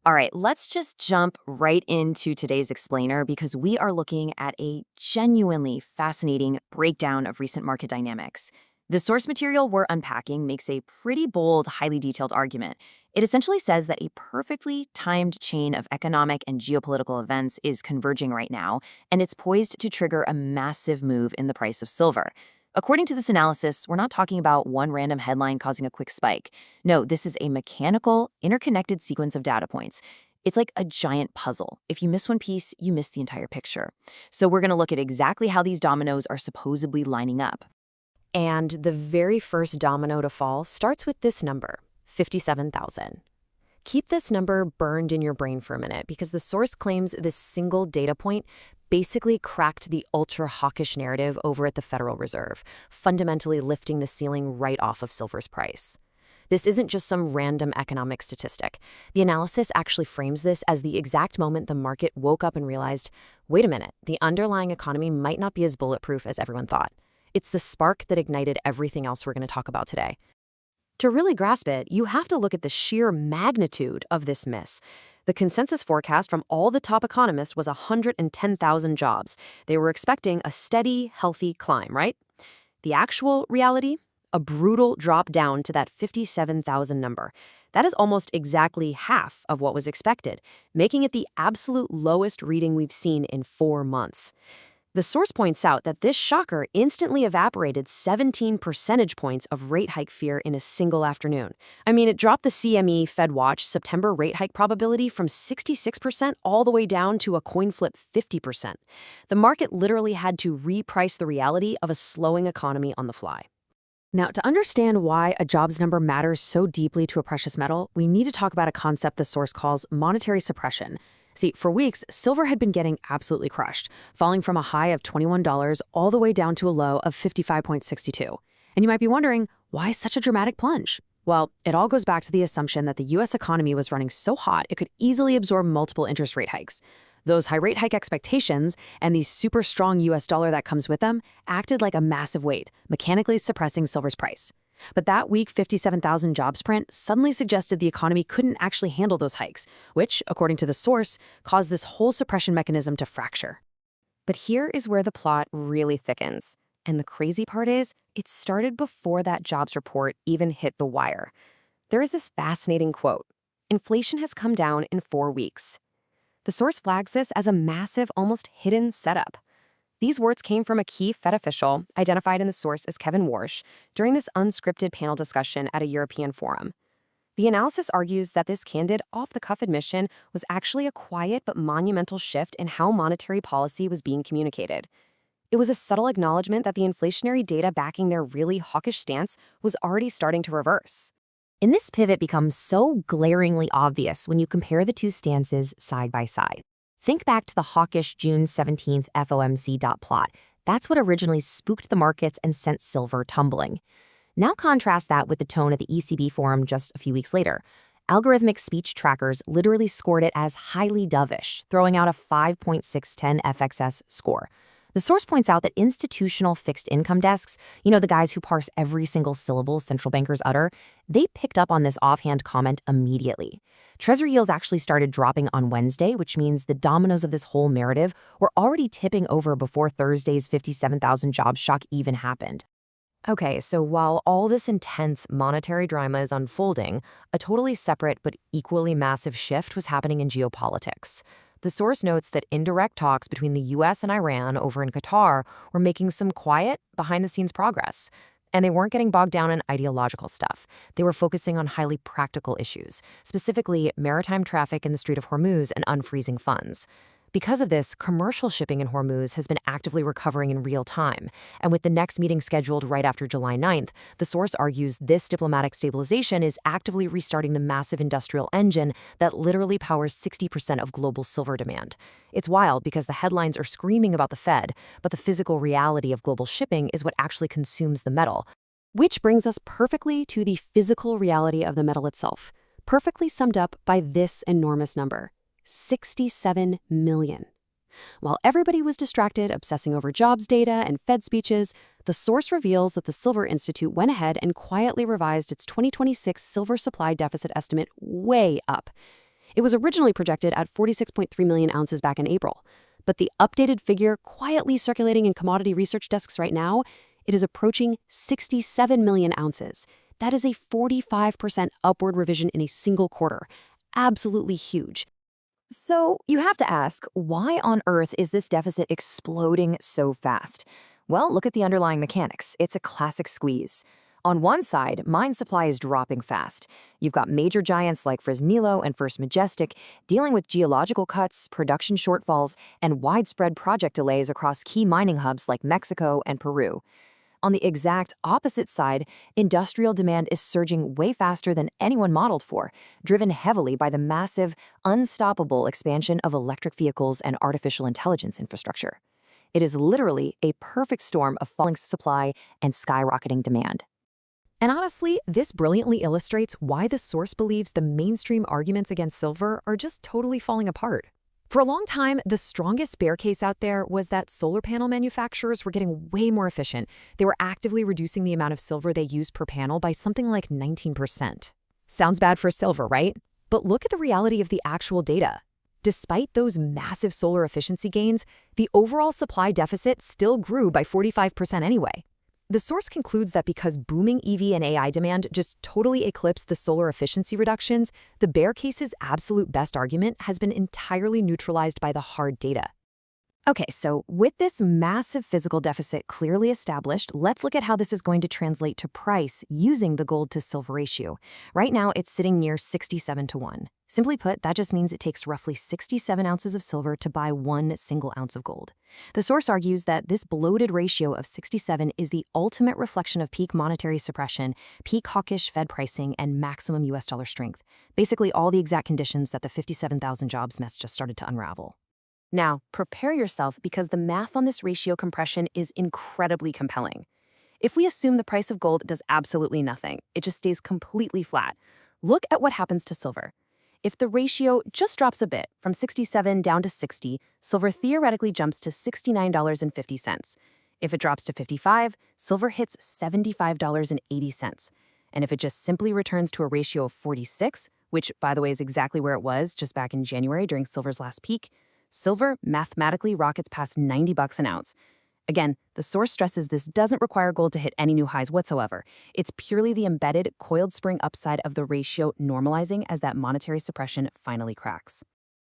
All right, let's just jump right into today's explainer because we are looking at a genuinely fascinating breakdown of recent market dynamics. The source material we're unpacking makes a pretty bold, highly detailed argument. It essentially says that a perfectly timed chain of economic and geopolitical events is converging right now, and it's poised to trigger a massive move in the price of silver. According to this analysis, we're not talking about one random headline causing a quick spike. No, this is a mechanical, interconnected sequence of data points. It's like a giant puzzle. If you miss one piece, you miss the entire picture. So we're going to look at exactly how these dominoes are supposedly lining up. And the very first domino to fall starts with this number, 57,000. Keep this number burned in your brain for a minute because the source claims this single data point basically cracked the ultra-hawkish narrative over at the Federal Reserve, fundamentally lifting the ceiling right off of silver's price. This isn't just some random economic statistic. The analysis actually frames this as the exact moment the market woke up and realized, wait a minute, the underlying economy might not be as bulletproof as everyone thought. It's the spark that ignited everything else we're going to talk about today. To really grasp it, you have to look at the sheer magnitude of this miss. The consensus forecast from all the top economists was 110,000 jobs. They were expecting a steady, healthy climb, right? The actual reality? A brutal drop down to that 57,000 number. That is almost exactly half of what was expected, making it the absolute lowest reading we've seen in 4 months. The source points out that this shocker instantly evaporated 17 percentage points of rate hike fear in a single afternoon. I mean, it dropped the CME FedWatch September rate hike probability from 66% all the way down to a coin flip 50%. The market literally had to reprice the reality of a slowing economy on the fly. Now, to understand why a jobs number matters so deeply to a precious metal, we need to talk about a concept the source calls monetary suppression. See, for weeks, silver had been getting absolutely crushed, falling from a high of $21 all the way down to a low of 55.62. And you might be wondering, why such a dramatic plunge? Well, it all goes back to the assumption that the U.S. economy was running so hot it could easily absorb multiple interest rate hikes. Those high rate hike expectations and the super strong U.S. dollar that comes with them acted like a massive weight, mechanically suppressing silver's price. But that weak 57,000 jobs print suddenly suggested the economy couldn't actually handle those hikes, which, according to the source, caused this whole suppression mechanism to fracture. But here is where the plot really thickens. And the crazy part is, it started before that jobs report even hit the wire. There is this fascinating quote, "Inflation has come down in 4 weeks." The source flags this as a massive, almost hidden setup. These words came from a key Fed official, identified in the source as Kevin Warsh, during this unscripted panel discussion at a European forum. The analysis argues that this candid, off-the-cuff admission was actually a quiet but monumental shift in how monetary policy was being communicated. It was a subtle acknowledgement that the inflationary data backing their really hawkish stance was already starting to reverse. And this pivot becomes so glaringly obvious when you compare the two stances side by side. Think back to the hawkish June 17th FOMC dot plot. That's what originally spooked the markets and sent silver tumbling. Now contrast that with the tone at the ECB forum just a few weeks later. Algorithmic speech trackers literally scored it as highly dovish, throwing out a 5.610 FXS score. The source points out that institutional fixed income desks, the guys who parse every single syllable central bankers utter, they picked up on this offhand comment immediately. Treasury yields actually started dropping on Wednesday, which means the dominoes of this whole narrative were already tipping over before Thursday's 57,000 jobs shock even happened. Okay, so while all this intense monetary drama is unfolding, a totally separate but equally massive shift was happening in geopolitics. The source notes that indirect talks between the U.S. and Iran over in Qatar were making some quiet, behind-the-scenes progress. And they weren't getting bogged down in ideological stuff. They were focusing on highly practical issues, specifically maritime traffic in the Strait of Hormuz and unfreezing funds. Because of this, commercial shipping in Hormuz has been actively recovering in real time. And with the next meeting scheduled right after July 9th, the source argues this diplomatic stabilization is actively restarting the massive industrial engine that literally powers 60% of global silver demand. It's wild because the headlines are screaming about the Fed, but the physical reality of global shipping is what actually consumes the metal. Which brings us perfectly to the physical reality of the metal itself, perfectly summed up by this enormous number. 67 million. While everybody was distracted obsessing over jobs data and Fed speeches, the source reveals that the Silver Institute went ahead and quietly revised its 2026 silver supply deficit estimate way up. It was originally projected at 46.3 million ounces back in April, but the updated figure quietly circulating in commodity research desks right now, it is approaching 67 million ounces. That is a 45% upward revision in a single quarter. Absolutely huge. So you have to ask, why on earth is this deficit exploding so fast? Well, look at the underlying mechanics. It's a classic squeeze. On one side, mine supply is dropping fast. You've got major giants like Fresnillo and First Majestic dealing with geological cuts, production shortfalls, and widespread project delays across key mining hubs like Mexico and Peru. On the exact opposite side, industrial demand is surging way faster than anyone modeled for, driven heavily by the massive, unstoppable expansion of electric vehicles and artificial intelligence infrastructure. It is literally a perfect storm of falling supply and skyrocketing demand. And honestly, this brilliantly illustrates why the source believes the mainstream arguments against silver are just totally falling apart. For a long time, the strongest bear case out there was that solar panel manufacturers were getting way more efficient. They were actively reducing the amount of silver they used per panel by something like 19%. Sounds bad for silver, right? But look at the reality of the actual data. Despite those massive solar efficiency gains, the overall supply deficit still grew by 45% anyway. The source concludes that because booming EV and AI demand just totally eclipsed the solar efficiency reductions, the bear case's absolute best argument has been entirely neutralized by the hard data. Okay, so with this massive physical deficit clearly established, let's look at how this is going to translate to price using the gold to silver ratio. Right now, it's sitting near 67 to 1. Simply put, that just means it takes roughly 67 ounces of silver to buy 1 single ounce of gold. The source argues that this bloated ratio of 67 is the ultimate reflection of peak monetary suppression, peak hawkish Fed pricing, and maximum US dollar strength. Basically, all the exact conditions that the 57,000 jobs mess just started to unravel. Now, prepare yourself because the math on this ratio compression is incredibly compelling. If we assume the price of gold does absolutely nothing, it just stays completely flat, look at what happens to silver. If the ratio just drops a bit, from 67 down to 60, silver theoretically jumps to $69.50. If it drops to 55, silver hits $75.80. And if it just simply returns to a ratio of 46, which, by the way, is exactly where it was just back in January during silver's last peak, silver mathematically rockets past $90 an ounce. Again, the source stresses this doesn't require gold to hit any new highs whatsoever. It's purely the embedded, coiled spring upside of the ratio normalizing as that monetary suppression finally cracks.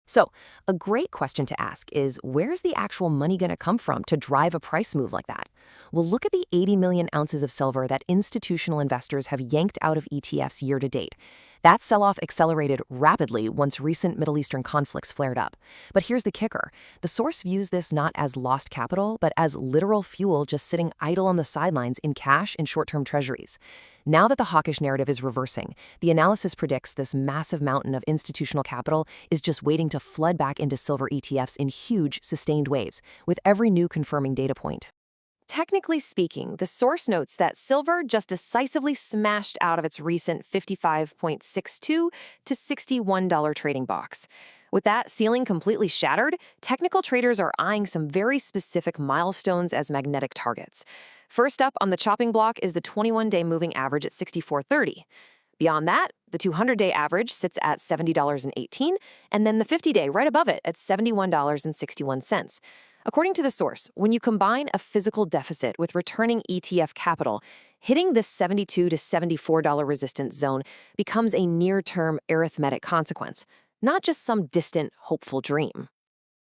So, a great question to ask is, where's the actual money going to come from to drive a price move like that? Well, look at the 80 million ounces of silver that institutional investors have yanked out of ETFs year to date. That sell-off accelerated rapidly once recent Middle Eastern conflicts flared up. But here's the kicker. The source views this not as lost capital, but as literal fuel just sitting idle on the sidelines in cash and short-term treasuries. Now that the hawkish narrative is reversing, the analysis predicts this massive mountain of institutional capital is just waiting to flood back into silver ETFs in huge, sustained waves, with every new confirming data point. Technically speaking, the source notes that silver just decisively smashed out of its recent $55.62 to $61 trading box. With that ceiling completely shattered, technical traders are eyeing some very specific milestones as magnetic targets. First up on the chopping block is the 21-day moving average at 64.30. Beyond that, the 200-day average sits at $70.18, and then the 50-day right above it at $71.61. According to the source, when you combine a physical deficit with returning ETF capital, hitting this $72 to $74 resistance zone becomes a near-term arithmetic consequence, not just some distant, hopeful dream.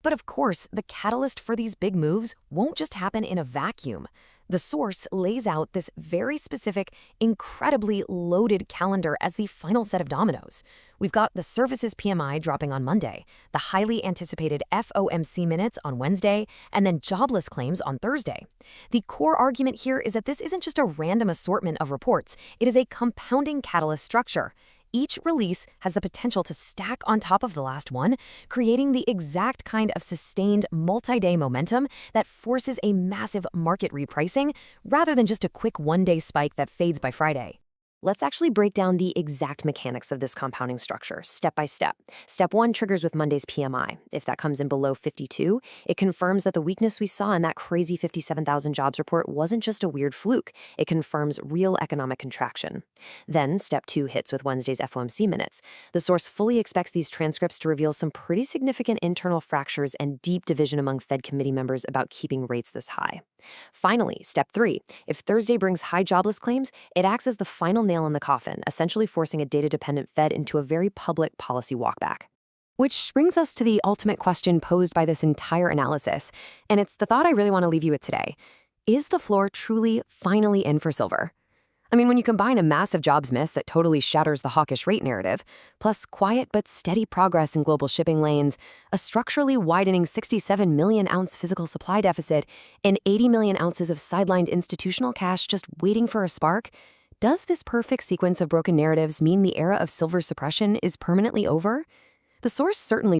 But of course, the catalyst for these big moves won't just happen in a vacuum. The source lays out this very specific, incredibly loaded calendar as the final set of dominoes. We've got the services PMI dropping on Monday, the highly anticipated FOMC minutes on Wednesday, and then jobless claims on Thursday. The core argument here is that this isn't just a random assortment of reports, it is a compounding catalyst structure. Each release has the potential to stack on top of the last one, creating the exact kind of sustained multi-day momentum that forces a massive market repricing rather than just a quick one-day spike that fades by Friday. Let's actually break down the exact mechanics of this compounding structure, step by step. Step 1 triggers with Monday's PMI. If that comes in below 52, it confirms that the weakness we saw in that crazy 57,000 jobs report wasn't just a weird fluke. It confirms real economic contraction. Then, step 2 hits with Wednesday's FOMC minutes. The source fully expects these transcripts to reveal some pretty significant internal fractures and deep division among Fed committee members about keeping rates this high. Finally, step 3. If Thursday brings high jobless claims, it acts as the final nail in the coffin, essentially forcing a data-dependent Fed into a very public policy walkback. Which brings us to the ultimate question posed by this entire analysis, and it's the thought I really want to leave you with today. Is the floor truly finally in for silver? I mean, when you combine a massive jobs miss that totally shatters the hawkish rate narrative, plus quiet but steady progress in global shipping lanes, a structurally widening 67 million ounce physical supply deficit, and 80 million ounces of sidelined institutional cash just waiting for a spark, does this perfect sequence of broken narratives mean the era of silver suppression is permanently over? The source certainly